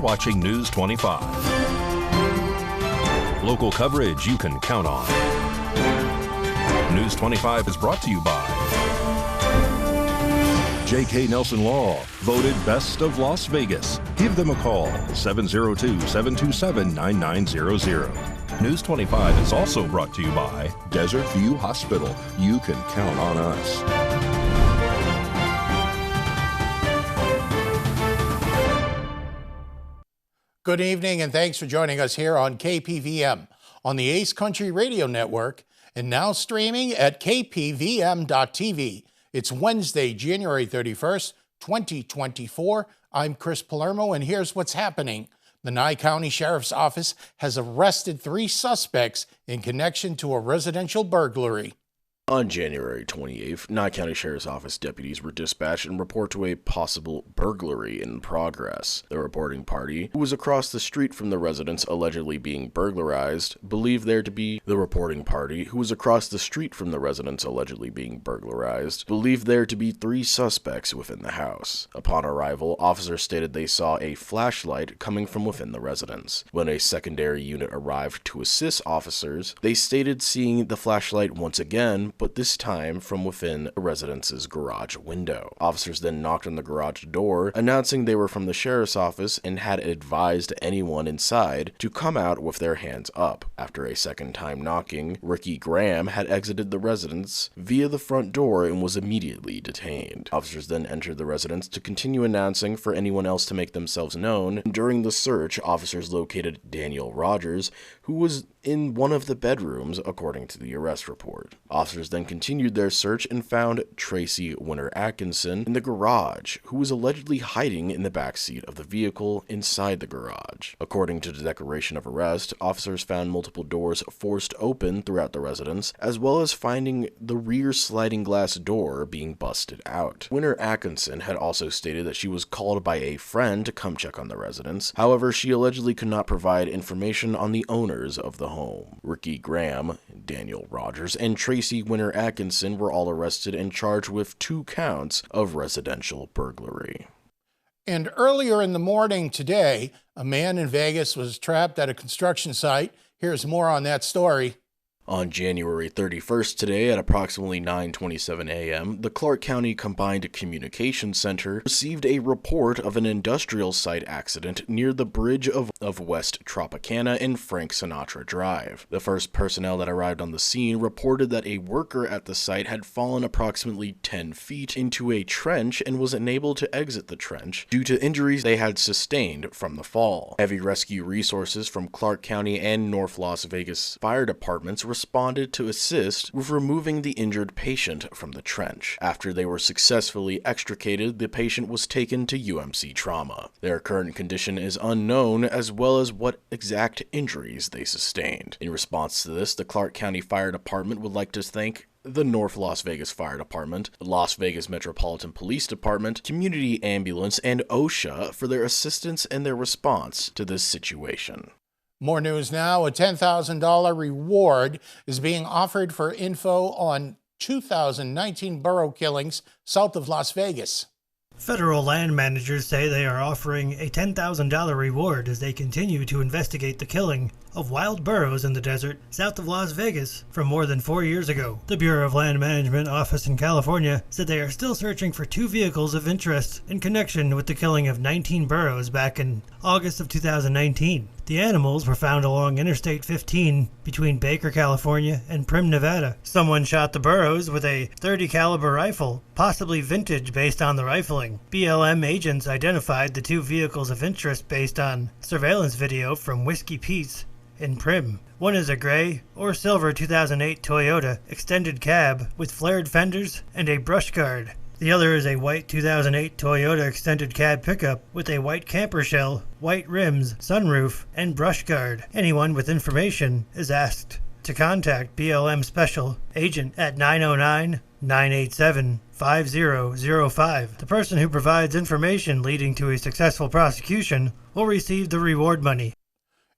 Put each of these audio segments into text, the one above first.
watching News 25. Local coverage you can count on. News 25 is brought to you by J.K. Nelson Law, voted Best of Las Vegas. Give them a call, 702-727-9900. News 25 is also brought to you by Desert View Hospital. You can count on us. Good evening and thanks for joining us here on KPVM on the Ace Country Radio Network and now streaming at kpvm.tv. It's Wednesday, January 31st, 2024. I'm Chris Palermo and here's what's happening. The Nye County Sheriff's Office has arrested 3 suspects in connection to a residential burglary. On January 28th, Nye County Sheriff's Office deputies were dispatched and report to a possible burglary in progress. The reporting party, who was across the street from the residence allegedly being burglarized, believed there to be 3 suspects within the house. Upon arrival, officers stated they saw a flashlight coming from within the residence. When a secondary unit arrived to assist officers, they stated seeing the flashlight once again, but this time from within the residence's garage window. Officers then knocked on the garage door, announcing they were from the sheriff's office and had advised anyone inside to come out with their hands up. After a second time knocking, Ricky Graham had exited the residence via the front door and was immediately detained. Officers then entered the residence to continue announcing for anyone else to make themselves known. During the search, officers located Daniel Rogers, who was in one of the bedrooms, according to the arrest report. Officers then continued their search and found Tracy Winter Atkinson in the garage, who was allegedly hiding in the back seat of the vehicle inside the garage. According to the declaration of arrest, officers found multiple doors forced open throughout the residence, as well as finding the rear sliding glass door being busted out. Winter Atkinson had also stated that she was called by a friend to come check on the residence. However, she allegedly could not provide information on the owners of the home. Ricky Graham, Daniel Rogers, and Tracy Winter Atkinson were all arrested and charged with 2 counts of residential burglary. And earlier in the morning today, a man in Vegas was trapped at a construction site. Here's more on that story. On January 31st today at approximately 9:27 a.m., the Clark County Combined Communications Center received a report of an industrial site accident near the bridge of West Tropicana and Frank Sinatra Drive. The first personnel that arrived on the scene reported that a worker at the site had fallen approximately 10 feet into a trench and was unable to exit the trench due to injuries they had sustained from the fall. Heavy rescue resources from Clark County and North Las Vegas fire departments responded to assist with removing the injured patient from the trench. After they were successfully extricated, the patient was taken to UMC Trauma. Their current condition is unknown, as well as what exact injuries they sustained. In response to this, the Clark County Fire Department would like to thank the North Las Vegas Fire Department, the Las Vegas Metropolitan Police Department, Community Ambulance, and OSHA for their assistance and their response to this situation. More news now. A $10,000 reward is being offered for info on 2019 borough killings south of Las Vegas. Federal land managers say they are offering a $10,000 reward as they continue to investigate the killing of wild burros in the desert south of Las Vegas from more than 4 years ago. The Bureau of Land Management office in California said they are still searching for 2 vehicles of interest in connection with the killing of 19 burros back in August of 2019. The animals were found along Interstate 15 between Baker, California and Primm, Nevada. Someone shot the burros with a .30 caliber rifle, possibly vintage based on the rifling. BLM agents identified the 2 vehicles of interest based on surveillance video from Whiskey Pete's in Primm. One is a gray or silver 2008 Toyota extended cab with flared fenders and a brush guard. The other is a white 2008 Toyota extended cab pickup with a white camper shell, white rims, sunroof, and brush guard. Anyone with information is asked to contact BLM Special Agent at 909-987-5005. The person who provides information leading to a successful prosecution will receive the reward money.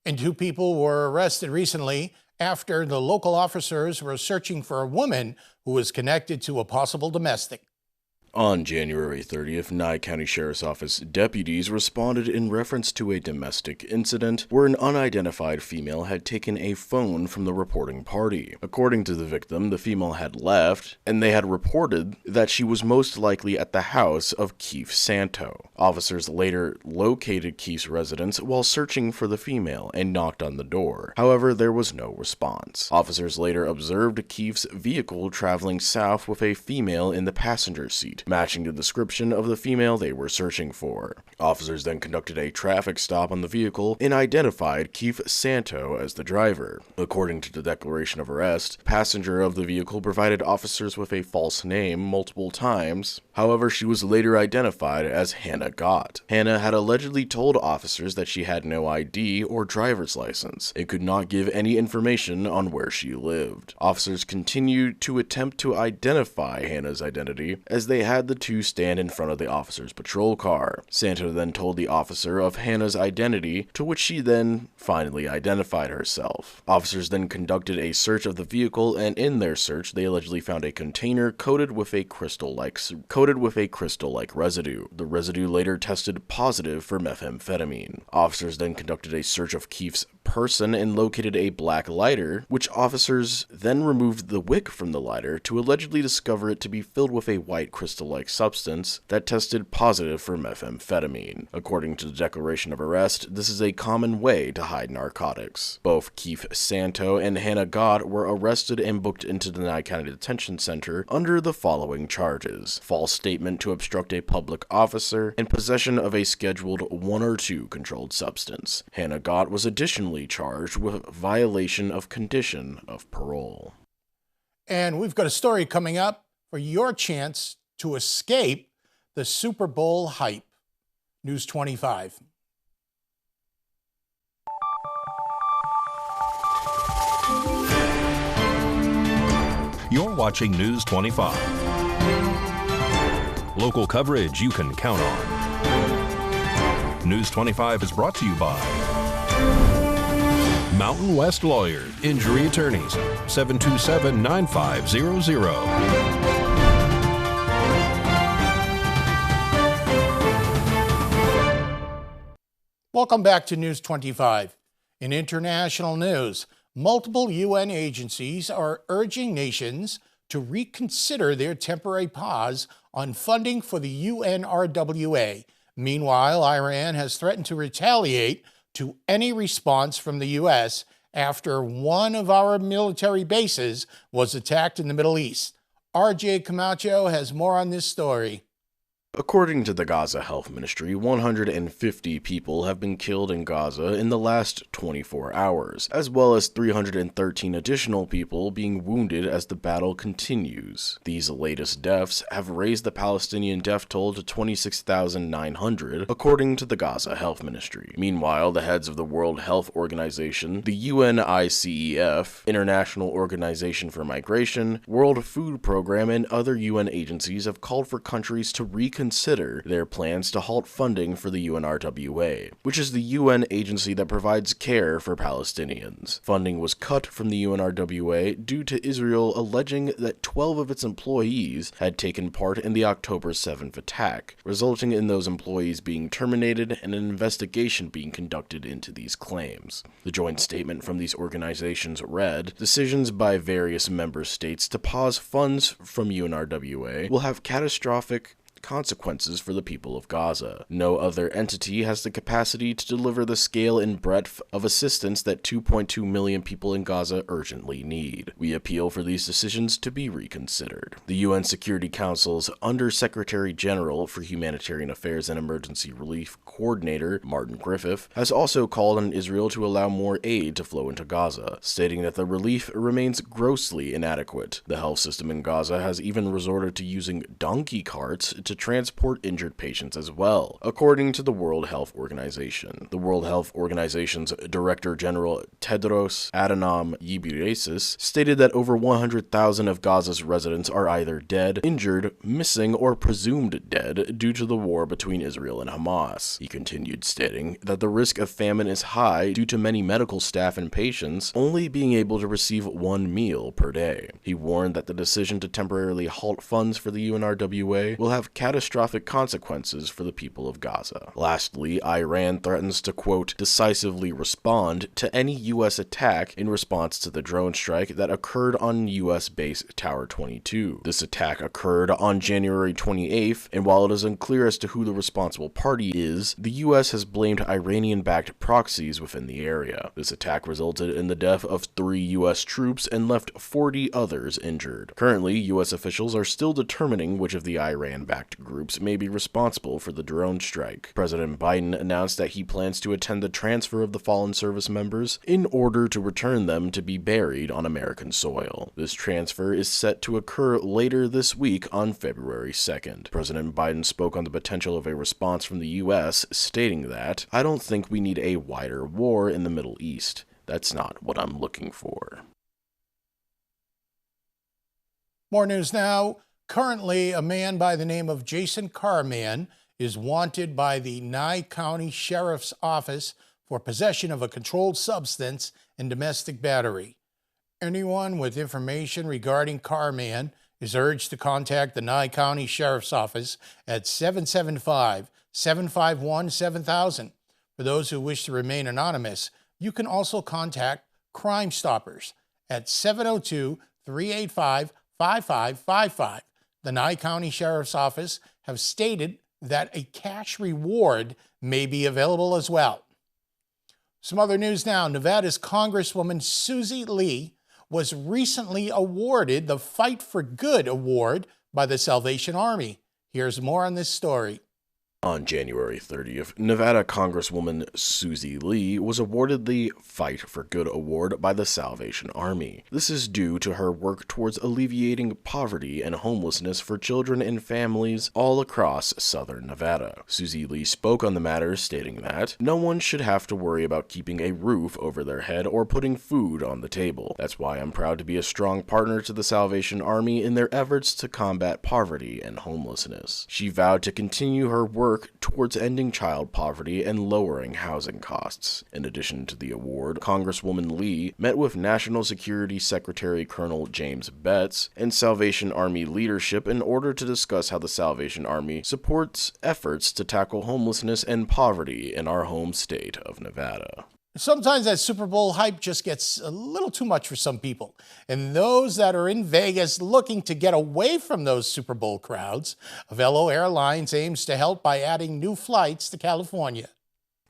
And 2 people were arrested recently after the local officers were searching for a woman who was connected to a possible domestic. On January 30th, Nye County Sheriff's Office deputies responded in reference to a domestic incident where an unidentified female had taken a phone from the reporting party. According to the victim, the female had left, and they had reported that she was most likely at the house of Keith Santo. Officers later located Keith's residence while searching for the female and knocked on the door. However, there was no response. Officers later observed Keith's vehicle traveling south with a female in the passenger seat, matching the description of the female they were searching for. Officers then conducted a traffic stop on the vehicle and identified Keith Santo as the driver. According to the declaration of arrest, the passenger of the vehicle provided officers with a false name multiple times. However, she was later identified as Hannah Gott. Hannah had allegedly told officers that she had no ID or driver's license and could not give any information on where she lived. Officers continued to attempt to identify Hannah's identity as they had the two stand in front of the officer's patrol car. Santo then told the officer of Hannah's identity, to which she then finally identified herself. Officers then conducted a search of the vehicle, and in their search, they allegedly found a container coated with a crystal-like residue. The residue later tested positive for methamphetamine. Officers then conducted a search of Keith's person and located a black lighter, which officers then removed the wick from the lighter to allegedly discover it to be filled with a white crystal-like substance that tested positive for methamphetamine. According to the declaration of arrest, this is a common way to hide narcotics. Both Keith Santo and Hannah Gott were arrested and booked into the Nye County Detention Center under the following charges: false statement to obstruct a public officer and possession of a scheduled 1 or 2 controlled substance. Hannah Gott was additionally charged with violation of condition of parole. And we've got a story coming up for your chance to escape the Super Bowl hype. News 25. You're watching News 25. Local coverage you can count on. News 25 is brought to you by Mountain West Lawyers, Injury Attorneys, 727-9500. Welcome back to News 25. In international news, multiple UN agencies are urging nations to reconsider their temporary pause on funding for the UNRWA. Meanwhile, Iran has threatened to retaliate to any response from the U.S. after one of our military bases was attacked in the Middle East. RJ Camacho has more on this story. According to the Gaza Health Ministry, 150 people have been killed in Gaza in the last 24 hours, as well as 313 additional people being wounded as the battle continues. These latest deaths have raised the Palestinian death toll to 26,900, according to the Gaza Health Ministry. Meanwhile, the heads of the World Health Organization, the UNICEF, International Organization for Migration, World Food Program, and other UN agencies have called for countries to reconsider their plans to halt funding for the UNRWA, which is the UN agency that provides care for Palestinians. Funding was cut from the UNRWA due to Israel alleging that 12 of its employees had taken part in the October 7th attack, resulting in those employees being terminated and an investigation being conducted into these claims. The joint statement from these organizations read, "Decisions by various member states to pause funds from UNRWA will have catastrophic consequences for the people of Gaza. No other entity has the capacity to deliver the scale and breadth of assistance that 2.2 million people in Gaza urgently need. We appeal for these decisions to be reconsidered." The UN Security Council's Under-Secretary General for Humanitarian Affairs and Emergency Relief Coordinator, Martin Griffith, has also called on Israel to allow more aid to flow into Gaza, stating that the relief remains grossly inadequate. The health system in Gaza has even resorted to using donkey carts to transport injured patients as well, according to the World Health Organization. The World Health Organization's Director General Tedros Adhanom Ghebreyesus stated that over 100,000 of Gaza's residents are either dead, injured, missing, or presumed dead due to the war between Israel and Hamas. He continued stating that the risk of famine is high due to many medical staff and patients only being able to receive one meal per day. He warned that the decision to temporarily halt funds for the UNRWA will have catastrophic consequences for the people of Gaza. Lastly, Iran threatens to, quote, decisively respond to any U.S. attack in response to the drone strike that occurred on U.S. base Tower 22. This attack occurred on January 28th, and while it is unclear as to who the responsible party is, the U.S. has blamed Iranian-backed proxies within the area. This attack resulted in the death of 3 U.S. troops and left 40 others injured. Currently, U.S. officials are still determining which of the Iran-backed groups may be responsible for the drone strike. President Biden announced that he plans to attend the transfer of the fallen service members in order to return them to be buried on American soil. This transfer is set to occur later this week on February 2nd. President Biden spoke on the potential of a response from the U.S., stating that, "I don't think we need a wider war in the Middle East. That's not what I'm looking for." More news now. Currently, a man by the name of Jason Carman is wanted by the Nye County Sheriff's Office for possession of a controlled substance and domestic battery. Anyone with information regarding Carman is urged to contact the Nye County Sheriff's Office at 775-751-7000. For those who wish to remain anonymous, you can also contact Crime Stoppers at 702-385-5555. The Nye County Sheriff's Office have stated that a cash reward may be available as well. Some other news now. Nevada's Congresswoman Susie Lee was recently awarded the Fight for Good Award by the Salvation Army. Here's more on this story. On January 30th, Nevada Congresswoman Susie Lee was awarded the Fight for Good Award by the Salvation Army. This is due to her work towards alleviating poverty and homelessness for children and families all across southern Nevada. Susie Lee spoke on the matter, stating that no one should have to worry about keeping a roof over their head or putting food on the table. That's why I'm proud to be a strong partner to the Salvation Army in their efforts to combat poverty and homelessness. She vowed to continue her work towards ending child poverty and lowering housing costs. In addition to the award, Congresswoman Lee met with National Security Secretary Colonel James Betts and Salvation Army leadership in order to discuss how the Salvation Army supports efforts to tackle homelessness and poverty in our home state of Nevada. Sometimes that Super Bowl hype just gets a little too much for some people. And those that are in Vegas looking to get away from those Super Bowl crowds, Avelo Airlines aims to help by adding new flights to California.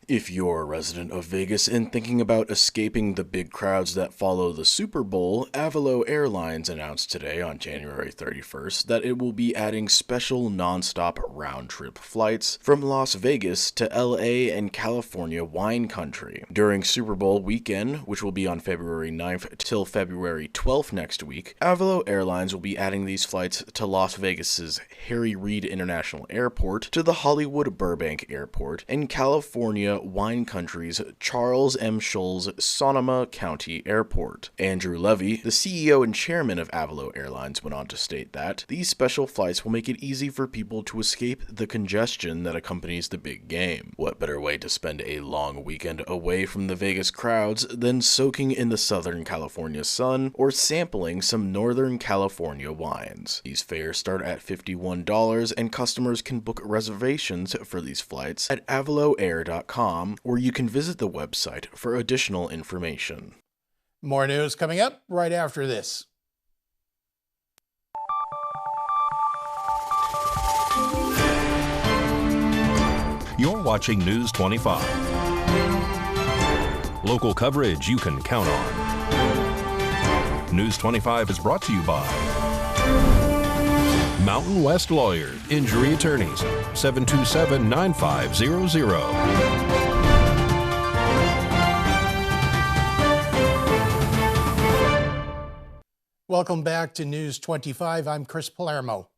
If you're a resident of Vegas and thinking about escaping the big crowds that follow the Super Bowl, Avelo Airlines announced today on January 31st that it will be adding special non-stop round-trip flights from Las Vegas to LA and California wine country. During Super Bowl weekend, which will be on February 9th till February 12th next week, Avelo Airlines will be adding these flights to Las Vegas's Harry Reid International Airport, to the Hollywood Burbank Airport, and California wine country's Charles M. Schulz Sonoma County Airport. Andrew Levy, the CEO and chairman of Avelo Airlines, went on to state that these special flights will make it easy for people to escape the congestion that accompanies the big game. What better way to spend a long weekend away from the Vegas crowds than soaking in the Southern California sun or sampling some Northern California wines? These fares start at $51, and customers can book reservations for these flights at aveloair.com, or you can visit the website for additional information. More news coming up right after this. You're watching News 25. Local coverage you can count on. News 25 is brought to you by Mountain West Lawyer, Injury Attorneys, 727-9500. Welcome back to News 25. I'm Chris Palermo.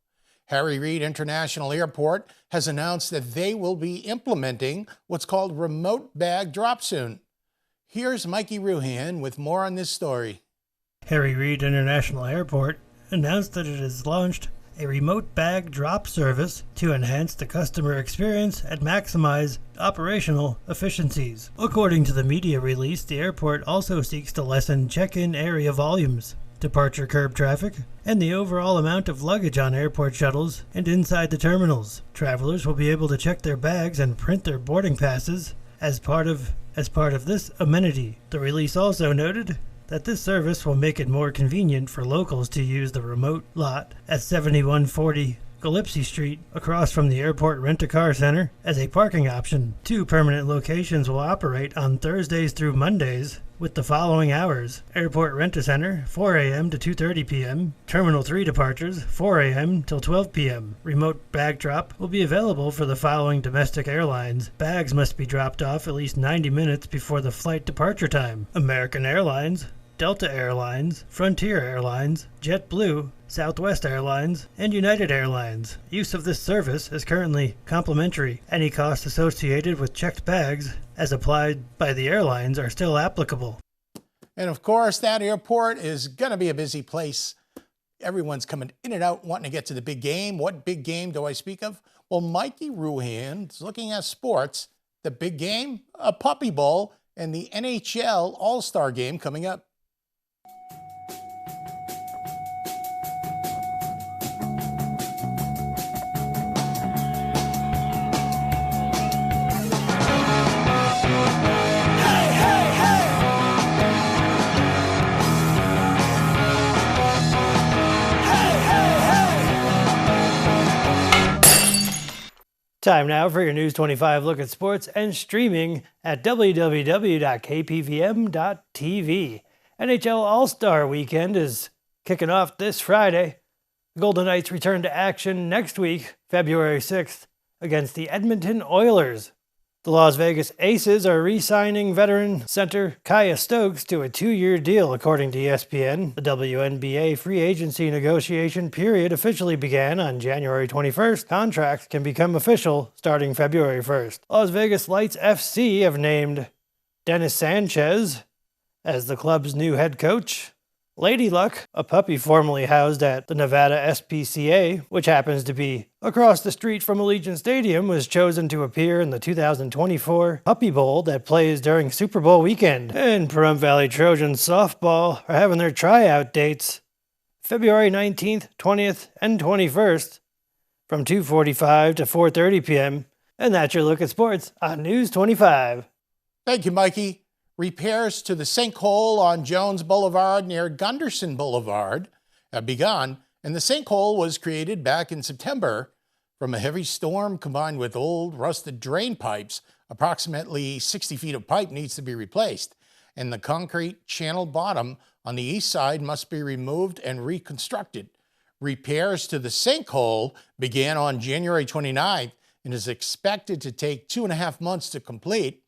Harry Reid International Airport has announced that they will be implementing what's called remote bag drop soon. Here's Mikey Ruhan with more on this story. Harry Reid International Airport announced that it has launched a remote bag drop service to enhance the customer experience and maximize operational efficiencies. According to the media release, the airport also seeks to lessen check-in area volumes, departure curb traffic, and the overall amount of luggage on airport shuttles and inside the terminals. Travelers will be able to check their bags and print their boarding passes as part of this amenity. The release also noted that this service will make it more convenient for locals to use the remote lot at 7140 Gillespie Street across from the Airport Rent-A-Car Center as a parking option. 2 permanent locations will operate on Thursdays through Mondays with the following hours: Airport Rent-A-Center, 4 a.m. to 2:30 p.m. Terminal 3 departures, 4 a.m. till 12 p.m. Remote bag drop will be available for the following domestic airlines. Bags must be dropped off at least 90 minutes before the flight departure time: American Airlines, Delta Airlines, Frontier Airlines, JetBlue, Southwest Airlines, and United Airlines. Use of this service is currently complimentary. Any costs associated with checked bags, as applied by the airlines, are still applicable. And of course, that airport is going to be a busy place. Everyone's coming in and out wanting to get to the big game. What big game do I speak of? Well, Mikey Ruhan is looking at sports. The big game, a Puppy Bowl, and the NHL All-Star Game coming up. Time now for your News 25 look at sports and streaming at www.kpvm.tv. NHL All-Star Weekend is kicking off this Friday. The Golden Knights return to action next week, February 6th, against the Edmonton Oilers. The Las Vegas Aces are re-signing veteran center Kaya Stokes to a 2-year deal, according to ESPN. The WNBA free agency negotiation period officially began on January 21st. Contracts can become official starting February 1st. Las Vegas Lights FC have named Dennis Sanchez as the club's new head coach. Lady Luck, a puppy formerly housed at the Nevada SPCA, which happens to be across the street from Allegiant Stadium, was chosen to appear in the 2024 Puppy Bowl that plays during Super Bowl weekend. And Pahrump Valley Trojans softball are having their tryout dates February 19th, 20th, and 21st from 2:45 to 4:30 p.m. And that's your look at sports on News 25. Thank you, Mikey. Repairs to the sinkhole on Jones Boulevard near Gunderson Boulevard have begun, and the sinkhole was created back in September from a heavy storm combined with old rusted drain pipes. Approximately 60 feet of pipe needs to be replaced, and the concrete channel bottom on the east side must be removed and reconstructed. Repairs to the sinkhole began on January 29th and is expected to take 2.5 months to complete,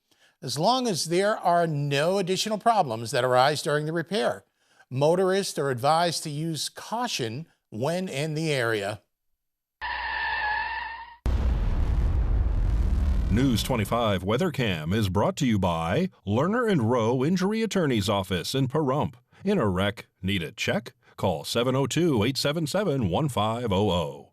as long as there are no additional problems that arise during the repair. Motorists are advised to use caution when in the area. News 25 WeatherCam is brought to you by Lerner and Rowe Injury Attorney's Office in Pahrump. In a wreck, need a check? Call 702-877-1500.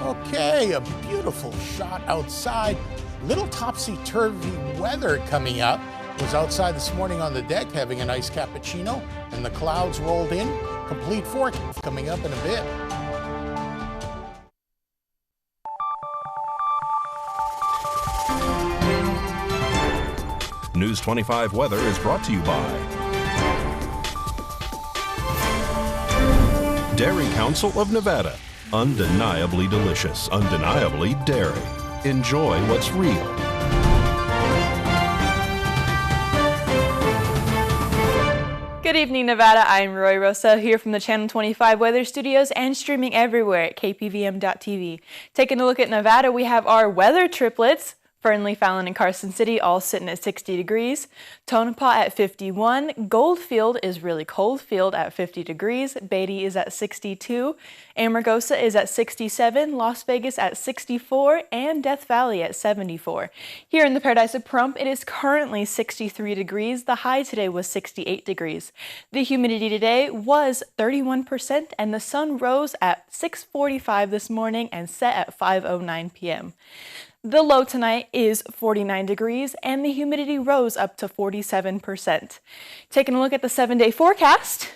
Okay, a beautiful shot outside. Little topsy-turvy weather coming up. Was outside this morning on the deck having a nice cappuccino, and the clouds rolled in. Complete forecast coming up in a bit. News 25 weather is brought to you by Dairy Council of Nevada. Undeniably delicious, undeniably dairy. Enjoy what's real. Good evening, Nevada. I'm Roy Rosa here from the Channel 25 Weather Studios and streaming everywhere at kpvm.tv. Taking a look at Nevada, we have our weather triplets Fernley, Fallon, and Carson City all sitting at 60 degrees. Tonopah at 51. Goldfield is really cold field at 50 degrees. Beatty is at 62. Amargosa is at 67. Las Vegas at 64. And Death Valley at 74. Here in the Paradise of Pahrump, it is currently 63 degrees. The high today was 68 degrees. The humidity today was 31%, and the sun rose at 6:45 this morning and set at 5:09 p.m. The low tonight is 49 degrees, and the humidity rose up to 47%. Taking a look at the 7-day forecast.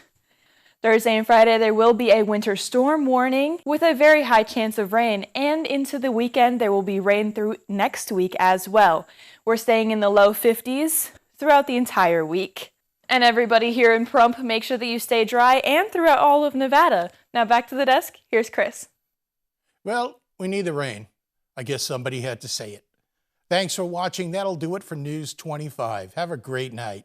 Thursday and Friday, there will be a winter storm warning with a very high chance of rain, and into the weekend, there will be rain through next week as well. We're staying in the low 50s throughout the entire week. And everybody here in Pahrump, make sure that you stay dry and throughout all of Nevada. Now back to the desk, here's Chris. Well, we need the rain. I guess somebody had to say it. Thanks for watching. That'll do it for News 25. Have a great night.